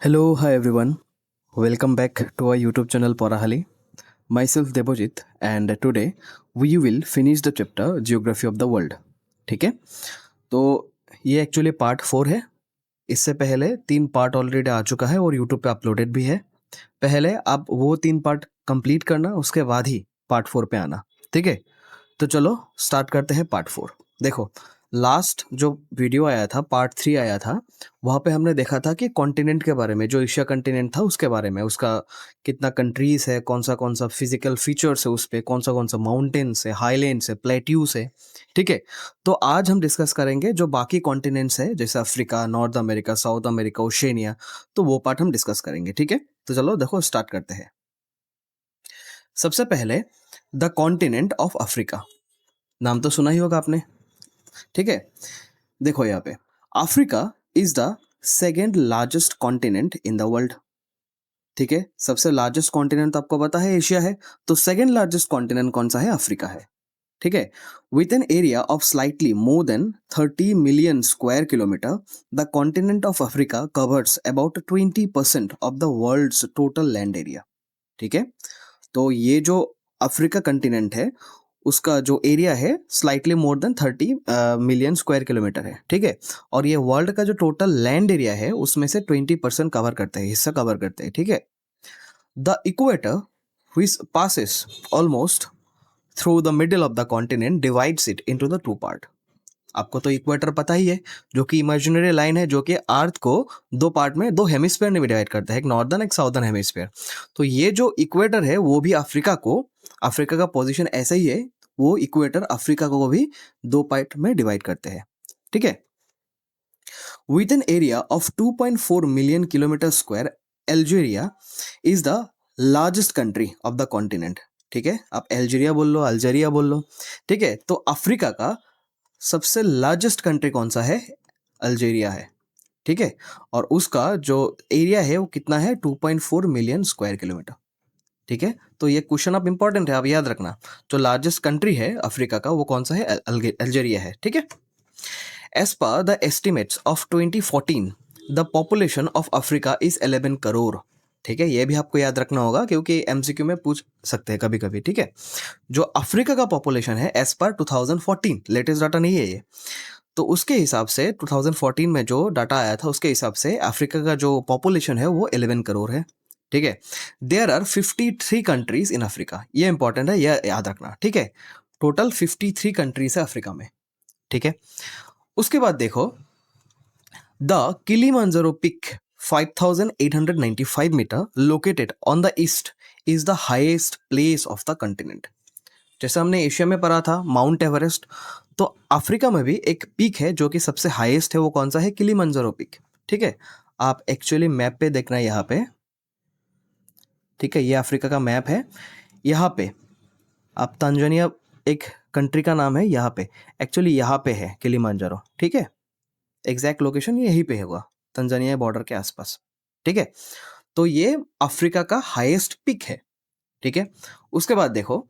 Hello, hi everyone. Welcome back to our YouTube channel Porahali. Myself Debojit, and today we will finish the chapter Geography of the World. ठीक है, तो ये actually part 4 है. इससे पहले 3 part already आ चुका है और यूट्यूब पे अपलोडेड भी है. पहले आप वो 3 पार्ट कंप्लीट करना, उसके बाद ही पार्ट 4 पे आना. ठीक है, तो चलो स्टार्ट करते हैं पार्ट 4. देखो, लास्ट जो वीडियो आया था, पार्ट 3 आया था, वहाँ पे हमने देखा था कि कॉन्टिनेंट के बारे में, जो एशिया कॉन्टिनेंट था उसके बारे में, उसका कितना कंट्रीज है, कौन सा फिजिकल फीचर्स है उस पे, कौन सा माउंटेन्स है, हाईलैंड्स है, प्लेट्यूज है. ठीक है, तो आज हम डिस्कस करेंगे जो बाकी कॉन्टिनेंट्स है, जैसे Africa, north America, south America, Oceania. तो वो पार्ट हम डिस्कस करेंगे. ठीक है, तो चलो देखो स्टार्ट करते हैं. सबसे पहले द कॉन्टिनेंट ऑफ अफ्रीका. नाम तो सुना ही होगा आपने. ठीक है, देखो यहाँ पे Africa is the second largest continent in the world. ठीक है, सबसे लार्जेस्ट कॉन्टिनेंट तो आपको पता है एशिया है, तो सेकेंड लार्जेस्ट कॉन्टिनेंट कौन सा है? अफ्रीका है. ठीक है, with an area of slightly more than 30 million square kilometre, the continent of Africa covers about 20% of the world's total land area. ठीक है, तो ये जो अफ्रीका कंटिनेंट है उसका जो एरिया है slightly more than 30 million square kilometre है. ठीक है, और ये वर्ल्ड का जो टोटल लैंड एरिया है उसमें से 20% कवर करते हैं, हिस्सा कवर करते हैं. ठीक है, the equator which passes almost through the middle of the continent divides it into the two part. आपको तो इक्वेटर पता ही है, जो कि इमेजिनरी लाइन है, जो कि अर्थ को दो पार्ट में, दो हेमिस्फीयर में डिवाइड करता है, एक नॉर्दर्न एक साउदर्न हेमिस्फीयर. तो ये जो इक्वेटर है वो भी अफ्रीका का पोजीशन ऐसा ही है, वो इक्वेटर अफ्रीका को भी दो पार्ट में डिवाइड करते हैं. ठीक है, with N area of 2.4 million kilometre square, Algeria is the largest country of the continent. ठीक है, आप अल्जीरिया बोल लो, अल्जीरिया बोल लो. ठीक है, तो अफ्रीका का सबसे लार्जेस्ट कंट्री कौन सा है? अल्जीरिया है. ठीक है, और उसका जो एरिया है वो कितना है? 2.4 मिलियन स्क्वायर किलोमीटर. ठीक है, तो ये क्वेश्चन आप इंपॉर्टेंट है, आप याद रखना. जो लार्जेस्ट कंट्री है अफ्रीका का वो कौन सा है? अल्जीरिया है. ठीक है, as per the estimates of 2014 the population of Africa is 11 crore. ठीक है, ये भी आपको याद रखना होगा क्योंकि एमसीक्यू में पूछ सकते हैं कभी कभी. ठीक है, जो अफ्रीका का पॉपुलेशन है एज पर 2014, लेटेस्ट डाटा नहीं है ये, तो उसके हिसाब से 2014 में जो डाटा आया था उसके हिसाब से अफ्रीका का जो पॉपुलेशन है वो 11 करोड़ है. ठीक है, there are 53 countries in Africa. ये इंपॉर्टेंट है, ये याद रखना. ठीक है, टोटल 53 कंट्रीज है अफ्रीका में. ठीक है, उसके बाद देखो, the Kilimanjaro peak 5895 metre located on the east is the highest place of the continent. जैसे हमने एशिया में पढ़ा था माउंट एवरेस्ट, तो अफ्रीका में भी एक पीक है जो कि सबसे हाईएस्ट है. वो कौन सा है? Kilimanjaro peak. ठीक है, आप एक्चुअली मैप पे देखना है यहाँ पे. ठीक है, ये अफ्रीका का मैप है. यहाँ पे आप तंजानिया एक कंट्री का नाम है, यहाँ पे एक्चुअली यहाँ पे है किलिमंजारो. ठीक है, एग्जैक्ट लोकेशन यहीं पे होगा, तंजानिया बॉर्डर के आसपास. ठीक है, तो ये अफ्रीका का हाईएस्ट पीक है. ठीक है, उसके बाद देखो,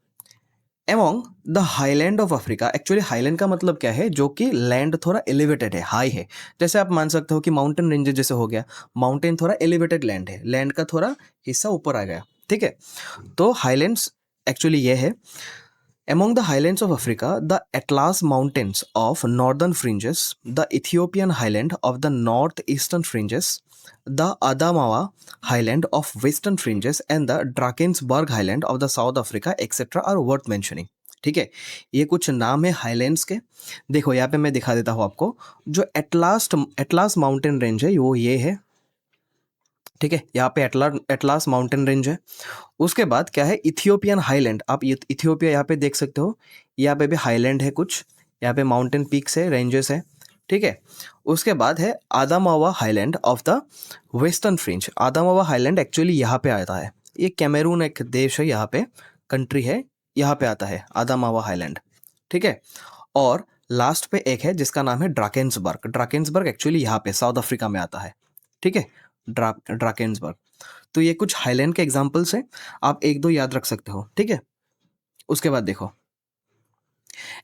among the highland of Africa. Actually highland का मतलब क्या है? जो कि लैंड थोड़ा एलिवेटेड है, हाई है. जैसे आप मान सकते हो कि माउंटेन रेंजेस जैसे हो गया, माउंटेन थोड़ा एलिवेटेड लैंड है, लैंड का थोड़ा हिस्सा ऊपर आ गया. ठीक है, तो हाईलैंड्स एक्चुअली ये है. Among the highlands of Africa, the Atlas Mountains of northern fringes, the Ethiopian highland of the northeastern fringes, the Adamawa highland of western fringes, and the Drakensberg highland of the South Africa, etc. are worth mentioning. ठीक है, ये कुछ नाम है highlands के. देखो यहाँ पे मैं दिखा देता हूँ आपको. जो एटलास माउंटेन रेंज है वो ये है. ठीक है, यहाँ पे एटलास माउंटेन रेंज है. उसके बाद क्या है? Ethiopian highland. आप इथियोपिया यहाँ पे देख सकते हो, यहाँ पे भी हाईलैंड है कुछ, यहाँ पे माउंटेन पीक्स है, रेंजेस है. ठीक है, उसके बाद है Adamawa highland of the western fringe. Adamawa highland actually यहाँ पे आता है, ये कैमरून एक देश है, यहाँ पे कंट्री है, यहाँ पे आता है आदामावा हाईलैंड. ठीक है, और लास्ट पे एक है जिसका नाम है ड्राकेंसबर्ग. ड्राकेंसबर्ग एक्चुअली यहाँ पे साउथ अफ्रीका में आता है. ठीक है, ड्राकेंसबर्ग. तो ये कुछ हाईलैंड के एग्जांपल्स हैं, आप एक दो याद रख सकते हो. ठीक है, उसके बाद देखो,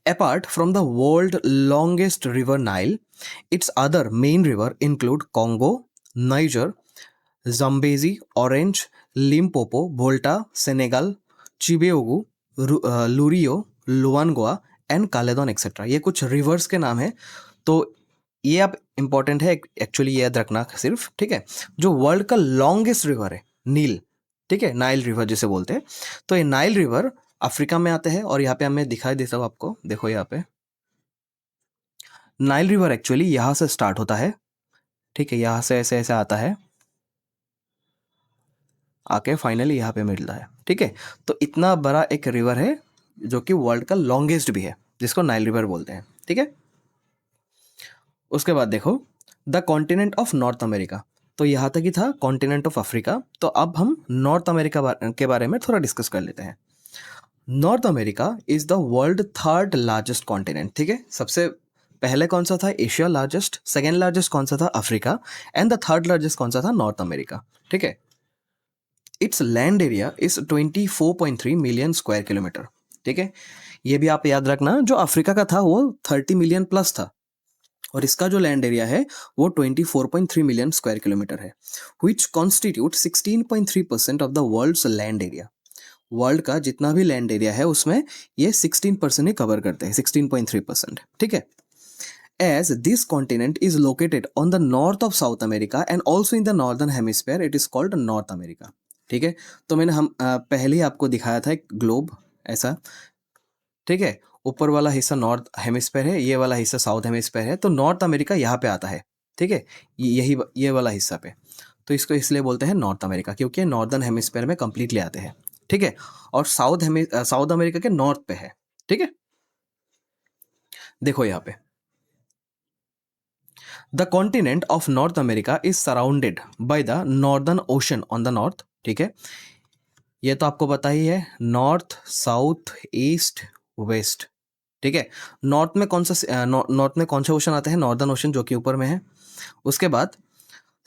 apart from the world longest river Nile, its other main river include Congo, Niger, Zambezi, Orange, Limpopo, Volta, Senegal, चिबेओगू, Lurio, Luangwa and Caledon etcetera. ये कुछ रिवर्स के नाम है। तो ये आप इंपॉर्टेंट है एक्चुअली, याद रखना सिर्फ, ठीक है। जो वर्ल्ड का लॉन्गेस्ट रिवर है नील, ठीक है, नाइल रिवर जिसे बोलते हैं। तो ये नाइल रिवर अफ्रीका में आते हैं और यहाँ पे मैं दिखाई देता हूँ आपको, देखो यहाँ पे नाइल रिवर एक्चुअली यहाँ से स्टार्ट होता है, ठीक है, यहाँ से ऐसे ऐसे आता है, आके फाइनली यहाँ पे मिलता है, ठीक है। तो इतना बड़ा एक रिवर है जो कि वर्ल्ड का लॉन्गेस्ट भी है, जिसको नाइल रिवर बोलते हैं, ठीक है। उसके बाद देखो the continent of north America. तो यहाँ तक ही था कॉन्टिनेंट ऑफ अफ्रीका। तो अब हम नॉर्थ अमेरिका के बारे में थोड़ा डिस्कस कर लेते हैं। North America is the world third largest continent, ठीक है। सबसे पहले कौन सा था? Asia largest. सेकेंड लार्जेस्ट कौन सा था? Africa. And the third largest कौन सा था? नॉर्थ अमेरिका, ठीक है। It's land area is 24.3 million square kilometre, ठीक है। ये भी आप याद रखना, जो अफ्रीका का था वो 30 मिलियन प्लस था, और इसका जो लैंड एरिया है वो 24.3 मिलियन स्क्वायर किलोमीटर है, which constitute 16.3% of the world's land area. World का जितना भी लैंड एरिया है उसमें ये 16% ही कवर करते हैं, 16.3%, ठीक है। As this continent is located on the north of South America and also in the northern hemisphere, it is called North America, ठीक है। तो मैंने पहले ही आपको दिखाया था एक ग्लोब ऐसा, ठीक है। ऊपर वाला हिस्सा नॉर्थ हेमिस्फेयर है, ये वाला हिस्सा साउथ हेमिस्फेयर है। तो नॉर्थ अमेरिका यहाँ पे आता है, ठीक है, यही ये वाला हिस्सा पे। तो इसको इसलिए बोलते हैं नॉर्थ अमेरिका, क्योंकि नॉर्दर्न हेमिस्फेयर में कंप्लीटली आते हैं, ठीक है। और साउथ अमेरिका के नॉर्थ पे है, ठीक है। देखो यहाँ पे the continent of north America is surrounded by the northern ocean on the north, ठीक है। ये तो आपको पता ही है, नॉर्थ, साउथ, ईस्ट, वेस्ट, ठीक है। नॉर्थ में कौन सा ओशन आता है? नॉर्दर्न ओशन, जो कि ऊपर में है। उसके बाद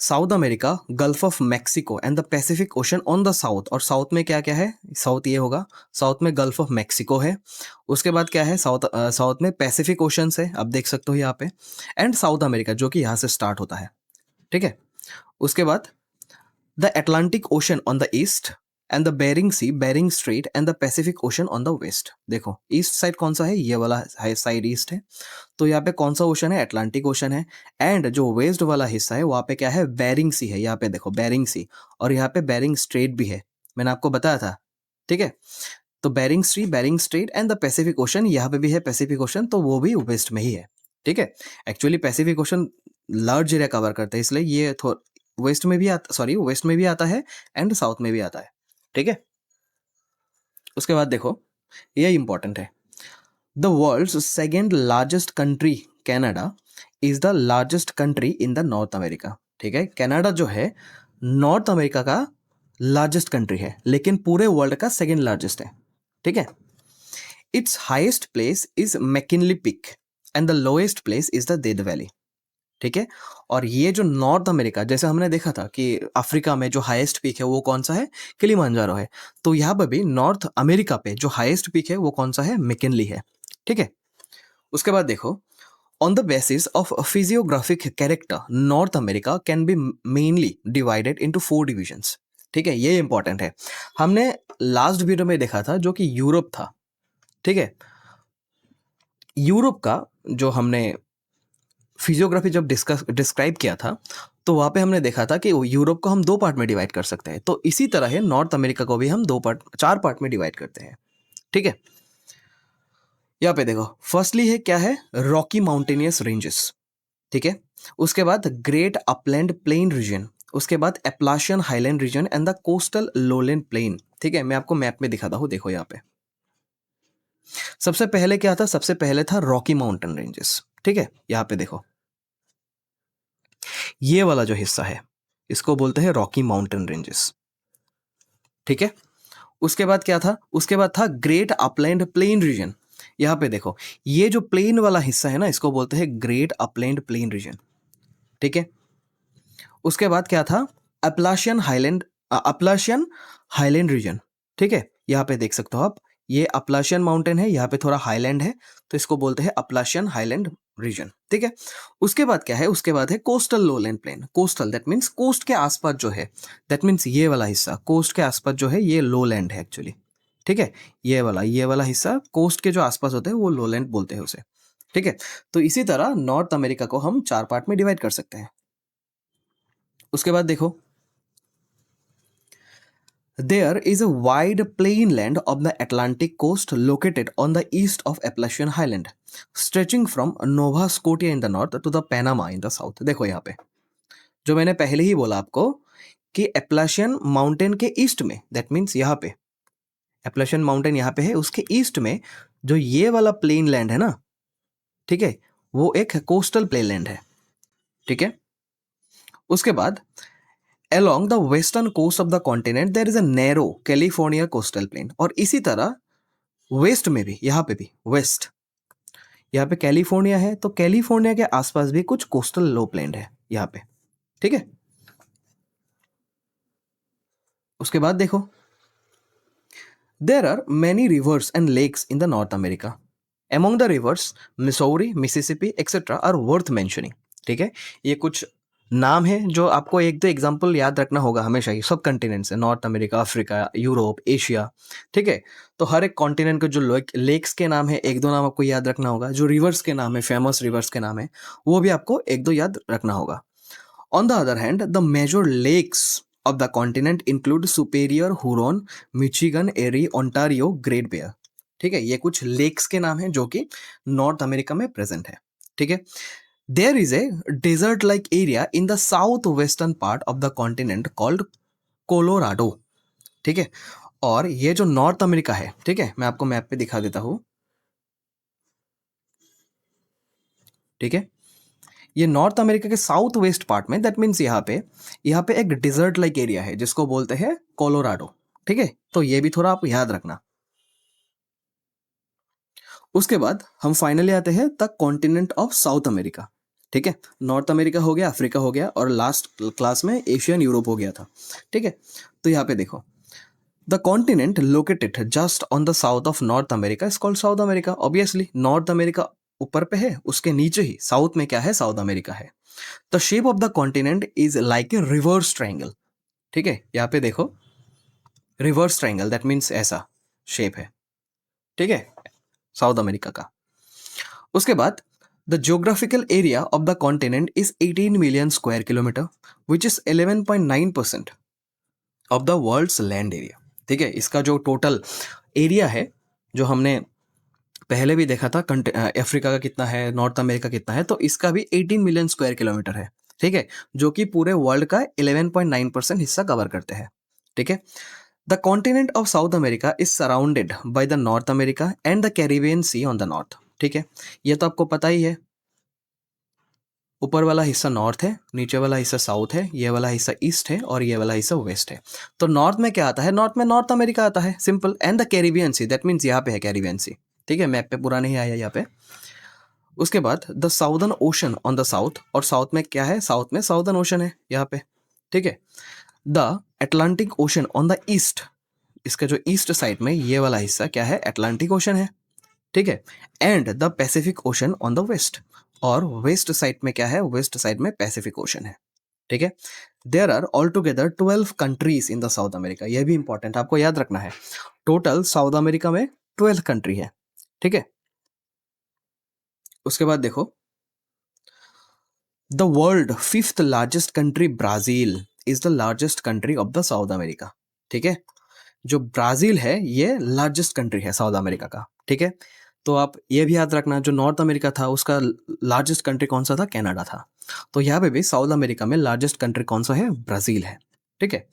south America, gulf of Mexico and the Pacific ocean on the south. और साउथ में क्या क्या है? साउथ ये होगा, साउथ में गल्फ ऑफ मैक्सिको है। उसके बाद क्या है? साउथ में पैसिफिक ओशन है, आप देख सकते हो यहाँ पे। एंड साउथ अमेरिका जो कि यहाँ से स्टार्ट होता है, ठीक है। उसके बाद the Atlantic ocean on the east and the Bering sea, Bering strait and the Pacific ocean on the west. देखो ईस्ट साइड कौन सा है? ये वाला साइड ईस्ट है। तो यहाँ पे कौन सा ओशन है? अटलांटिक ओशन है। एंड जो वेस्ट वाला हिस्सा है वहाँ पे क्या है? बेरिंग सी है। यहाँ पे देखो बेरिंग सी, और यहाँ पे बेरिंग स्ट्रेट भी है, मैंने आपको बताया था, ठीक है। तो Bering sea, Bering strait and the Pacific ocean, यहाँ पे भी है पैसिफिक ओशन, तो वो भी वेस्ट में ही है, ठीक है। Actually Pacific ocean large area cover करता है, इसलिए ये वेस्ट में भी वेस्ट में भी आता है एंड साउथ में भी आता है, ठीक है। उसके बाद देखो ये इंपॉर्टेंट है, the world's second largest country Canada is the largest country in the North America, ठीक है। कनाडा जो है नॉर्थ अमेरिका का लार्जेस्ट कंट्री है, लेकिन पूरे वर्ल्ड का सेकेंड लार्जेस्ट है, ठीक है। Its highest place is McKinley peak and the lowest place is the Death Valley, ठीक है। और ये जो नॉर्थ अमेरिका, जैसे हमने देखा था कि अफ्रीका में जो हाईएस्ट पीक है वो कौन सा है? किलिमांजारो है। तो यहाँ पर भी नॉर्थ अमेरिका पे जो हाईएस्ट पीक है वो कौन सा है? मैकिनली है, ठीक है। उसके बाद देखो on the basis of physiographic character north America can be mainly divided into 4 divisions, ठीक है। ये इंपॉर्टेंट है। हमने लास्ट वीडियो में देखा था जो कि यूरोप था, ठीक है। यूरोप का जो हमने फिजियोग्राफी जब डिस्क्राइब किया था, तो वहाँ पे हमने देखा था कि यूरोप को हम 2 पार्ट में डिवाइड कर सकते हैं। तो इसी तरह है नॉर्थ अमेरिका को भी हम 4 पार्ट में डिवाइड करते हैं, ठीक है। यहाँ पे देखो फर्स्टली है क्या है? रॉकी माउंटेनियस रेंजेस, ठीक है। उसके बाद ग्रेट अपलैंड प्लेन रीजन, उसके बाद Appalachian highland region and the coastal lowland plain, ठीक है। मैं आपको मैप में दिखाता हूँ, देखो यहाँ पे सबसे पहले क्या था? सबसे पहले था रॉकी माउंटेन रेंजेस, ठीक है। यहाँ पे देखो ये वाला जो हिस्सा है इसको बोलते हैं रॉकी माउंटेन रेंजेस, ठीक है। उसके बाद क्या था? उसके बाद था ग्रेट अपलैंड प्लेन रीजन। यहाँ पे देखो ये जो प्लेन वाला हिस्सा है ना, इसको बोलते हैं ग्रेट अपलैंड प्लेन रीजन, ठीक है। उसके बाद क्या था? अपलाशियन हाईलैंड रीजन, ठीक है। यहाँ पे देख सकते हो आप, ये अपलाशियन माउंटेन है, यहाँ पे थोड़ा हाईलैंड है, तो इसको बोलते हैं अपलाशियन हाईलैंड रीजन, ठीक है। उसके बाद क्या है, उसके बाद है coastal lowland plain. Coastal that means coast के आसपास जो है, दैट मीन्स ये वाला हिस्सा कोस्ट के आसपास जो है ये लोलैंड है एक्चुअली, ठीक है। ये वाला हिस्सा कोस्ट के जो आसपास होते हैं वो लोलैंड बोलते हैं उसे, ठीक है। तो इसी तरह नॉर्थ अमेरिका को हम 4 पार्ट में डिवाइड कर सकते हैं। उसके बाद देखो, there is a wide plainland of the Atlantic coast located on the east of Appalachian Highland, stretching from Nova Scotia in the north to the Panama in the south। देखो यहाँ पे जो मैंने पहले ही बोला आपको कि एप्लाशियन माउंटेन के ईस्ट में, दैट मीन्स यहाँ पे एप्लाशियन माउंटेन यहाँ पे है, उसके ईस्ट में जो ये वाला प्लेन लैंड है ना, ठीक है, वो एक कोस्टल प्लेन लैंड है, ठीक है। उसके बाद along the western coast of the continent there is a narrow California coastal plain। और इसी तरह वेस्ट में भी, यहाँ पे भी वेस्ट, यहाँ पे कैलिफोर्निया है, तो कैलिफोर्निया के आसपास भी कुछ कोस्टल लो प्लेन है यहाँ पे, ठीक है। उसके बाद देखो, there are many rivers and lakes in the North America। Among the rivers Missouri, Mississippi etcetera are worth mentioning, ठीक है। ये कुछ नाम है जो आपको एक दो एग्जाम्पल याद रखना होगा हमेशा ही। सब कॉन्टिनेंट्स है, North America, Africa, Europe, Asia, ठीक है। तो हर एक कॉन्टिनेंट के जो लेक्स के नाम है, एक दो नाम आपको याद रखना होगा। जो रिवर्स के नाम है, फेमस रिवर्स के नाम है, वो भी आपको एक दो याद रखना होगा। On the other hand the major lakes of the continent include Superior, Huron, Michigan, Erie, Ontario, Great Bear, ठीक है। ये कुछ लेक्स के नाम हैं जो कि नॉर्थ अमेरिका में प्रेजेंट है, ठीक है। There is a desert like area in the south western part of the continent called Colorado, ठीक है। और ये जो नॉर्थ अमेरिका है, ठीक है, मैं आपको मैप पे दिखा देता हूं, ठीक है। ये नॉर्थ अमेरिका के साउथ वेस्ट पार्ट में, दैट मीन्स यहाँ पे एक डिजर्ट लाइक एरिया है जिसको बोलते हैं कोलोराडो, ठीक है। तो ये भी थोड़ा आप याद रखना। उसके बाद हम फाइनली आते हैं the continent of South America, ठीक है। नॉर्थ अमेरिका हो गया, अफ्रीका हो गया, और लास्ट क्लास में एशियन यूरोप हो गया था, ठीक है। तो यहाँ पे देखो, the continent located just on the south of north America is called south America. Obviously north America ऊपर पे है, उसके नीचे ही साउथ में क्या है, साउथ अमेरिका है। The shape of the continent is like a reverse triangle, ठीक है। यहाँ पे देखो, रिवर्स ट्राइंगल दैट मीन्स ऐसा शेप है, ठीक है, साउथ अमेरिका का। उसके बाद the geographical area of the continent is 18 million square kilometre which is 11.9% of the world's land area, ठीक है। इसका जो टोटल एरिया है, जो हमने पहले भी देखा था, अफ्रीका का कितना है, नॉर्थ अमेरिका कितना है, तो इसका भी 18 मिलियन स्क्वायर किलोमीटर है, ठीक है, जो कि पूरे वर्ल्ड का 11.9% हिस्सा कवर करते हैं, ठीक है। The continent of South America is surrounded by the North America and the Caribbean sea on the north, ठीक है। ये तो आपको पता ही है, ऊपर वाला हिस्सा नॉर्थ है, नीचे वाला हिस्सा साउथ है, ये वाला हिस्सा ईस्ट है, और ये वाला हिस्सा वेस्ट है। तो नॉर्थ में क्या आता है, नॉर्थ में नॉर्थ अमेरिका आता है, simple. And the Caribbean sea, that means यहाँ पे है कैरिबियन सी, ठीक है। मैप पे पूरा नहीं आया यहाँ पे। उसके बाद the southern ocean on the south, और साउथ में क्या है, साउथ में साउदर्न ओशन है यहाँ पे, ठीक है। The Atlantic ocean on the east, इसका जो ईस्ट साइड में ये वाला हिस्सा क्या है, अटलांटिक ओशन है, ठीक है। And the Pacific ocean on the west, और वेस्ट साइड में क्या है, वेस्ट साइड में पैसिफिक ओशन है, ठीक है। There are all together 12 countries in the South America. यह भी इंपॉर्टेंट आपको याद रखना है, टोटल साउथ अमेरिका में 12 कंट्री है, ठीक है। उसके बाद देखो, the world fifth largest country Brazil is the largest country of the South America, ठीक है। जो ब्राजील है ये लार्जेस्ट कंट्री है साउथ अमेरिका का, ठीक है। तो आप ये भी याद रखना, जो नॉर्थ अमेरिका था उसका लार्जेस्ट कंट्री कौन सा था, कनाडा था। तो यहाँ पे भी साउथ अमेरिका में लार्जेस्ट कंट्री कौन सा है, ब्राजील है, ठीक है।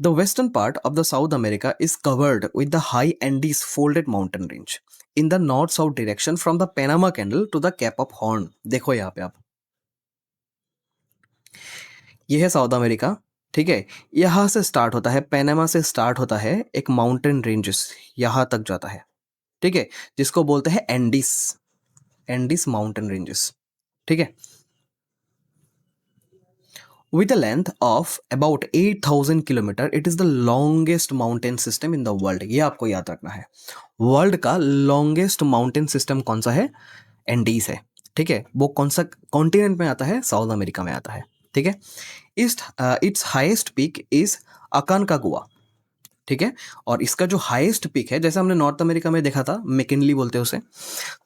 The western part of the South America is covered with the high Andes folded mountain range in the north south direction from the Panama canal to the cape of Horn. देखो यहाँ पे आप, ये है South America, ठीक है। यहाँ से स्टार्ट होता है, पैनामा से स्टार्ट होता है एक माउंटेन रेंजेस, यहाँ तक जाता है, ठीक है, जिसको बोलते हैं एंडीस, एंडीस माउंटेन रेंजेस, ठीक है। With a length of about 8,000 kilometre it is the longest mountain system in the world. ये आपको याद रखना है, वर्ल्ड का लॉन्गेस्ट माउंटेन सिस्टम कौन सा है, एंडीज है, ठीक है, वो कौन सा कॉन्टिनेंट में आता है? साउथ अमेरिका में आता है। ठीक है, इट्स हाईएस्ट पीक इज अकानकागुआ। ठीक है, और इसका जो हाईएस्ट पीक है, जैसे हमने नॉर्थ अमेरिका में देखा था मैकिनली बोलते हैं उसे,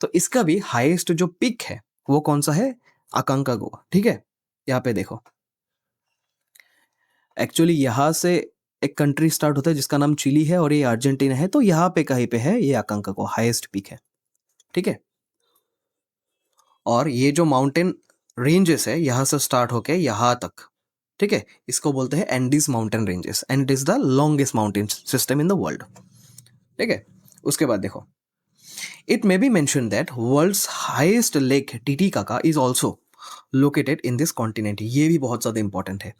तो इसका भी हाईएस्ट जो पीक है वो कौन सा है? अकानकागुआ। ठीक है, यहाँ पे देखो, एक्चुअली यहाँ से एक कंट्री स्टार्ट होता है जिसका नाम चिली है और ये अर्जेंटीना है, तो यहाँ पे कहीं पे है ये अकानकागुआ, हाईएस्ट पीक है। ठीक है, और ये जो माउंटेन रेंजेस है यहाँ से स्टार्ट होके यहाँ तक, ठीक है, इसको बोलते हैं Andes mountain ranges and it is the longest mountain system in the world. ठीक है, उसके बाद देखो, it may be mention that world's highest lake Titicaca is also located in this continent. ये भी बहुत ज़्यादा इंपॉर्टेंट है।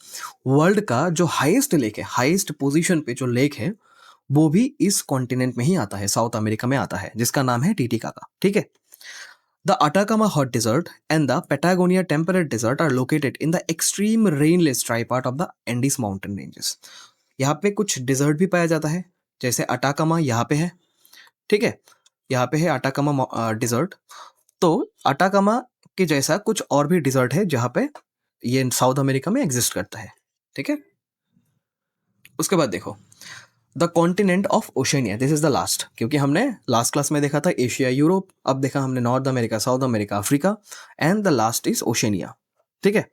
वर्ल्ड का जो हाईएस्ट लेक है, हाईएस्ट पोजीशन पे जो लेक है, वो भी इस कॉन्टिनेंट में ही आता है, साउथ अमेरिका में आता है, जिसका नाम है टिटिकाका। ठीक है, the Atacama hot desert and the Patagonia temperate desert are located in the extreme rainless dry part of the Andes mountain ranges. यहाँ पे कुछ डिजर्ट भी पाया जाता है, जैसे अटाकामा यहाँ पे है। ठीक है, यहाँ पे है अटाकामा डिजर्ट। तो अटाकामा के जैसा कुछ और भी डिजर्ट है जहाँ पे ये साउथ अमेरिका में एग्जिस्ट करता है। ठीक है, उसके बाद देखो, the continent of Oceania, this is the last, क्योंकि हमने लास्ट क्लास में देखा था एशिया यूरोप, अब देखा हमने north America, south America, Africa, and the last is Oceania. ठीक है,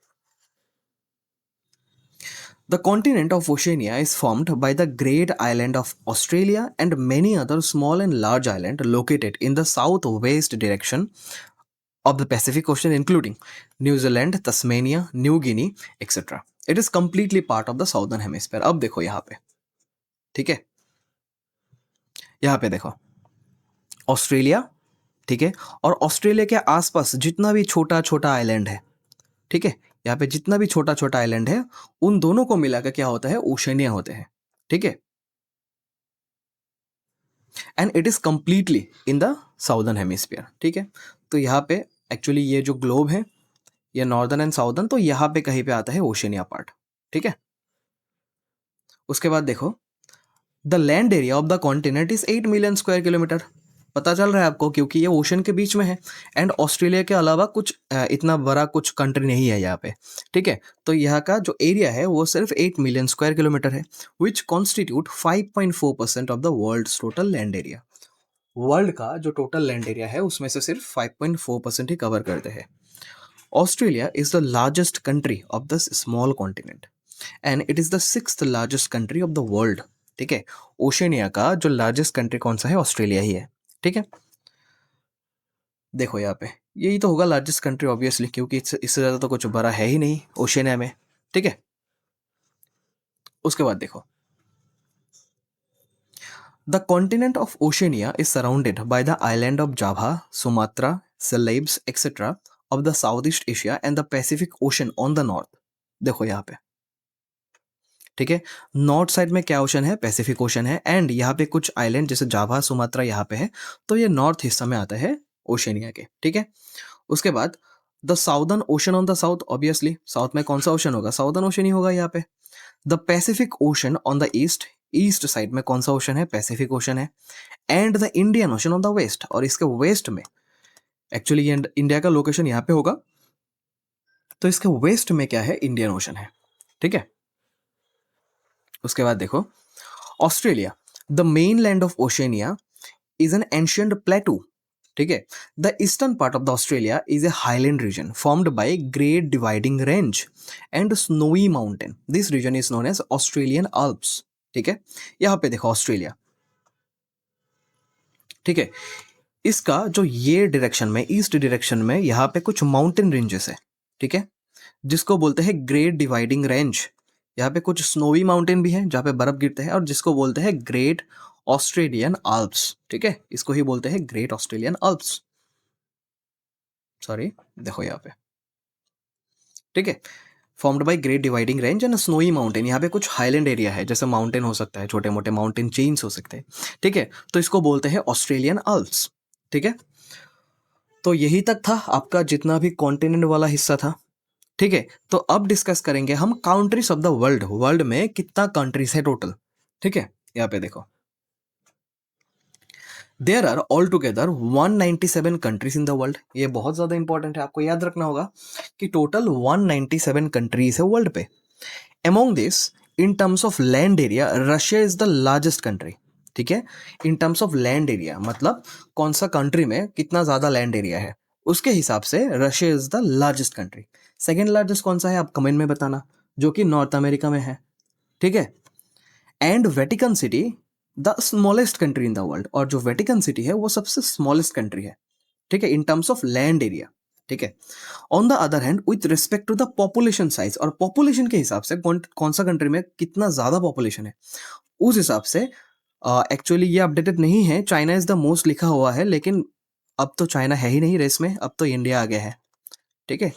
the continent of Oceania is formed by the great island of Australia and many other small and large island located in the south west direction of the Pacific Ocean, including New Zealand, Tasmania, New Guinea, etc. It is completely part of the Southern Hemisphere. अब देखो यहाँ पे, ठीक है, यहाँ पे देखो Australia, ठीक है, और ऑस्ट्रेलिया के आसपास जितना भी छोटा छोटा आइलैंड है, ठीक है, यहाँ पे जितना भी छोटा छोटा आइलैंड है, उन दोनों को मिलाकर क्या होता है? ओशनिया होते हैं। ठीक है, and it is completely in the southern hemisphere. ठीक है, तो यहाँ पे एक्चुअली ये जो ग्लोब है, ये नॉर्दर्न एंड साउदर्न, तो यहाँ पे कहीं पे आता है ओशनिया पार्ट। ठीक है, उसके बाद देखो, the land area of the continent is 8 million square kilometre. पता चल रहा है आपको, क्योंकि ये ओशन के बीच में है एंड ऑस्ट्रेलिया के अलावा कुछ इतना बड़ा कुछ कंट्री नहीं है यहाँ पे। ठीक है, तो यहाँ का जो एरिया है वो सिर्फ 8 मिलियन स्क्वायर किलोमीटर है, which constitute 5.4% of the world total land area. World का जो टोटल लैंड एरिया है उसमें से सिर्फ 5.4% ही कवर करते हैं। Australia is the largest country of this small continent and it is the 6th largest country of the world. ठीक है, ओशनिया का जो लार्जेस्ट कंट्री कौन सा है? ऑस्ट्रेलिया ही है। ठीक है, देखो यहाँ पे यही तो होगा लार्जेस्ट कंट्री ऑब्वियसली, क्योंकि इससे ज़्यादा तो कुछ बड़ा है ही नहीं ओशनिया में। ठीक है, उसके बाद देखो, the continent of Oceania is surrounded by the island of Java, Sumatra, celebs etcetera of the south east Asia and the Pacific ocean on the north. देखो यहाँ पे, ठीक है, नॉर्थ साइड में क्या ओशन है? पैसिफिक ओशन है, and यहाँ पे कुछ आइलैंड जैसे जावा, सुमात्रा यहाँ पे है, तो ये नॉर्थ हिस्सा में आता है ओशनिया के। ठीक है, उसके बाद the southern ocean on the south, obviously south में कौन सा ओशन होगा? साउदर्न ओशन ही होगा यहाँ पे। The Pacific ocean on the east, east side में कौन सा ओशन है? पैसिफिक ओशन है, and the Indian ocean on the west, और इसके वेस्ट में एक्चुअली इंडिया का लोकेशन यहाँ पे होगा, तो इसके वेस्ट में क्या है? इंडियन ओशन है। ठीक है, उसके बाद देखो, Australia, the main land of Oceania is an ancient plateau. ठीक है, the eastern part of the Australia is a highland region formed by great dividing range and snowy mountain. This region is known as Australian Alps. ठीक है, यहाँ पे देखो Australia, ठीक है, इसका जो ये डायरेक्शन में, ईस्ट डायरेक्शन में, यहाँ पे कुछ माउंटेन रेंजेस है। ठीक है, जिसको बोलते हैं ग्रेट डिवाइडिंग रेंज। यहाँ पे कुछ स्नोवी माउंटेन भी है जहाँ पे बर्फ गिरते हैं, और जिसको बोलते हैं ग्रेट ऑस्ट्रेलियन आल्प्स। ठीक है, इसको ही बोलते हैं ग्रेट ऑस्ट्रेलियन आल्प्स। सॉरी, देखो यहाँ पे, ठीक है, formed by great dividing range and snowy mountain. यहाँ पे कुछ हाईलैंड एरिया है, जैसे माउंटेन हो सकता है, छोटे मोटे माउंटेन चेन्स हो सकते हैं। ठीक है, तो इसको बोलते हैं ऑस्ट्रेलियन आल्प्स। ठीक है, तो यही तक था आपका जितना भी कॉन्टिनेंट वाला हिस्सा था। ठीक है, तो अब डिस्कस करेंगे हम countries of the world. World में कितना कंट्रीज है टोटल? ठीक है, यहाँ पे देखो, there are all together 197 countries in the world. ये बहुत ज़्यादा इंपॉर्टेंट है, आपको याद रखना होगा कि टोटल 197 कंट्रीज है वर्ल्ड पे। Among this, in terms of land area, Russia is the largest country. ठीक है, in terms of land area मतलब कौन सा कंट्री में कितना ज़्यादा लैंड एरिया है, उसके हिसाब से Russia is the largest country. Second largest कौन सा है आप कमेंट में बताना, जो कि नॉर्थ अमेरिका में है। ठीक है, and Vatican city the smallest country in the world, और जो वेटिकन सिटी है वो सबसे स्मॉलेस्ट कंट्री है। ठीक है, in terms of land area. ठीक है, on the other hand with respect to the population size, और पॉपुलेशन के हिसाब से कौन सा कंट्री में कितना ज्यादा पॉपुलेशन है उस हिसाब से एक्चुअली ये अपडेटेड नहीं है, चाइना इज द मोस्ट लिखा हुआ है, लेकिन अब तो चाइना है ही नहीं रेस में, अब तो इंडिया आ गया है। ठीक है,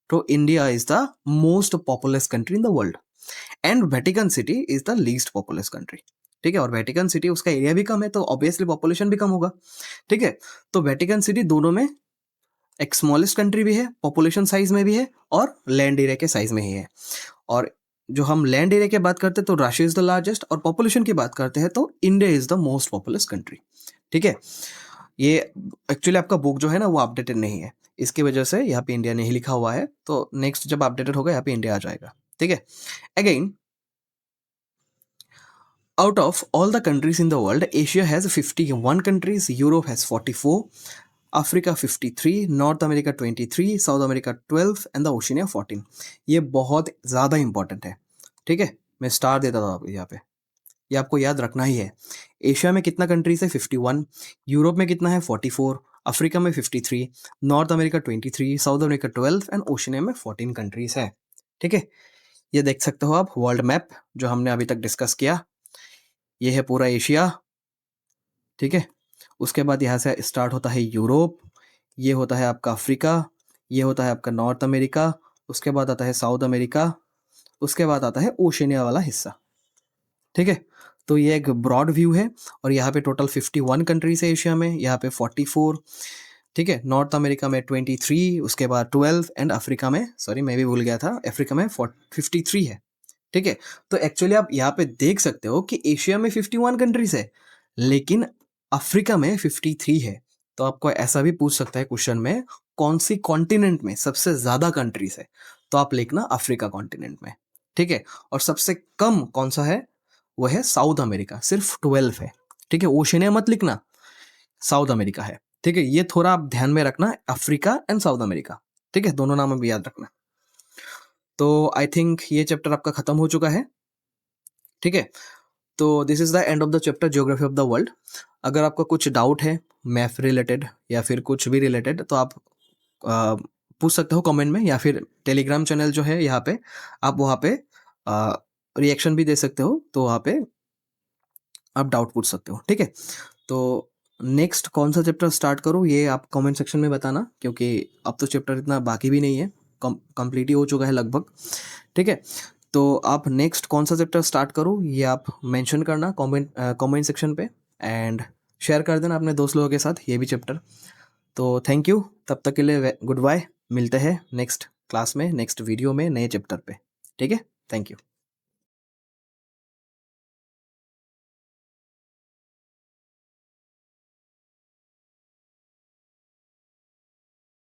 तो India is the most populous country in the world and Vatican city is the least populace country. ठीक है, और वेटिकन सिटी उसका एरिया भी कम है तो ऑब्वियसली पॉपुलेशन भी कम होगा। ठीक है, तो वेटिकन सिटी दोनों में एक स्मॉलेस्ट कंट्री भी है, पॉपुलेशन साइज में भी है, और लैंड एरिया के साइज में ही है। और जो हम लैंड एरिया की बात करते हैं तो रशिया इज द लार्जेस्ट, और पॉपुलेशन की बात करते हैं तो India is the most populous country. ठीक है, ये एक्चुअली आपका बुक जो है ना वो अपडेटेड नहीं है, इसकी वजह से यहाँ पे इंडिया नहीं लिखा हुआ है, तो नेक्स्ट जब अपडेटेड होगा यहाँ पे इंडिया आ जाएगा। ठीक है, again out of all the countries in the world, Asia has 51 countries, Europe has 44, Africa 53, North America 23, South America 12 and the Oceania 14। ये बहुत ज़्यादा इंपॉर्टेंट है। ठीक है, मैं स्टार देता था आपको यहाँ पे, ये आपको याद रखना ही है। एशिया में कितना कंट्रीज है 51, यूरोप में कितना है 44, अफ्रीका में 53, north America 23, south America 12 and Oceania में 14 कंट्रीज है। ठीक है, ये देख सकते हो आप वर्ल्ड मैप जो हमने अभी तक डिस्कस किया, ये है पूरा एशिया। ठीक है, उसके बाद यहाँ से स्टार्ट होता है यूरोप, ये होता है आपका अफ्रीका, ये होता है आपका नॉर्थ अमेरिका, उसके बाद आता है साउथ अमेरिका, उसके बाद आता है ओशिनिया वाला हिस्सा। ठीक है, तो ये एक ब्रॉड व्यू है, और यहाँ पे टोटल 51 कंट्रीज है एशिया में, यहाँ पे 44। ठीक है, नॉर्थ अमेरिका में 23, उसके बाद 12 एंड अफ्रीका में, सॉरी मैं भी भूल गया था, अफ्रीका में 53 है। ठीक है, तो एक्चुअली आप यहाँ पे देख सकते हो कि एशिया में 51 कंट्रीज है, लेकिन अफ्रीका में 53 है। तो आपको ऐसा भी पूछ सकता है क्वेश्चन में, कौन सी कॉन्टिनेंट में सबसे ज्यादा कंट्रीज है, तो आप लिखना अफ्रीका कॉन्टिनेंट में। ठीक है, और सबसे कम कौन सा है, वो है साउथ अमेरिका, सिर्फ 12 है। ठीक है, ओशिनिया मत लिखना, साउथ अमेरिका है। ठीक है, ये थोड़ा आप ध्यान में रखना, अफ्रीका एंड साउथ अमेरिका। ठीक है, दोनों नाम भी याद रखना। तो आई थिंक ये चैप्टर आपका खत्म हो चुका है। ठीक है, तो this is the end of the chapter geography of the world. अगर आपका कुछ डाउट है मैथ रिलेटेड या फिर कुछ भी रिलेटेड, तो आप पूछ सकते हो कमेंट में, या फिर टेलीग्राम चैनल जो है यहाँ पे, आप वहाँ पे रिएक्शन भी दे सकते हो, तो वहाँ पे आप डाउट पूछ सकते हो। ठीक है, तो नेक्स्ट कौन सा चैप्टर स्टार्ट करूँ ये आप कमेंट सेक्शन में बताना, क्योंकि अब तो चैप्टर इतना बाकी भी नहीं है, कंप्लीट ही हो चुका है लगभग। ठीक है, तो आप नेक्स्ट कौन सा चैप्टर स्टार्ट करूँ ये आप मेंशन करना कमेंट सेक्शन पे, एंड शेयर कर देना अपने दोस्त लोगों के साथ ये भी चैप्टर। तो थैंक यू, तब तक के लिए गुड बाय, मिलते हैं नेक्स्ट क्लास में, नेक्स्ट वीडियो में, नए चैप्टर पे। ठीक है, थैंक यू।